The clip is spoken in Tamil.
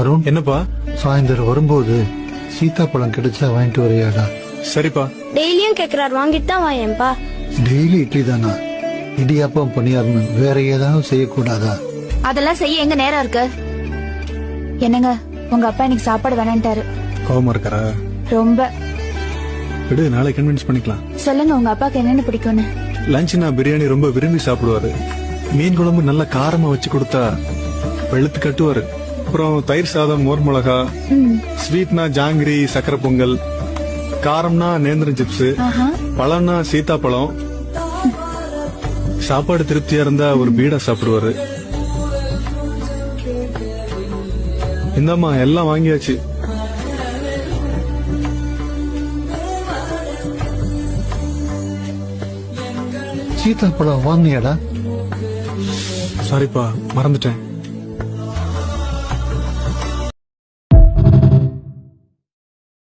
அருண், என்னப்பா? சாயந்தரம் வரும்போது சீத்தாப்பழம் கிடைச்சா வாங்கிட்டு வரையாடா? சரிப்பா. டெய்லியும் கேக்குறாரு, வாங்கிட்டு தான் வாயேன்பா. டெய்லி இட்லி தானா? இடியாப்பம் பணியாரணும் வேற ஏதாவது செய்யக்கூடாதா? அதெல்லாம் செய்ய எங்க நேரம் இருக்கு? என்னங்க, உங்க அப்பா இன்னைக்கு சாப்பாடு வேணான்ட்டாரு. கோவமா இருக்காரா? ரொம்ப. விடு, நாளை கன்வின்ஸ் பண்ணிக்கலாம். சொல்லுங்க உங்க அப்பாக்கு என்னென்ன பிடிக்கும்னு. லஞ்ச்னா பிரியாணி ரொம்ப விரும்பி சாப்பிடுவாரு. மீன் குழம்பு நல்லா காரமா வச்சு கொடுத்தா வெளுத்து கட்டுவாரு. அப்புறம் தயிர் சாதம், மோர் மிளகா, ஸ்வீட்னா ஜாங்கிரி, சக்கரை பொங்கல், காரம்னா நேந்திரம் சிப்ஸ், பழம்னா சீத்தாப்பழம். சாப்பாடு திருப்தியா இருந்தா ஒரு பீடா சாப்பிடுவாரு. இந்தாம்மா, எல்லாம் வாங்கியாச்சு. சீத்தாப்பழம் வாங்கினியாடா? சாரிப்பா, மறந்துட்டேன்.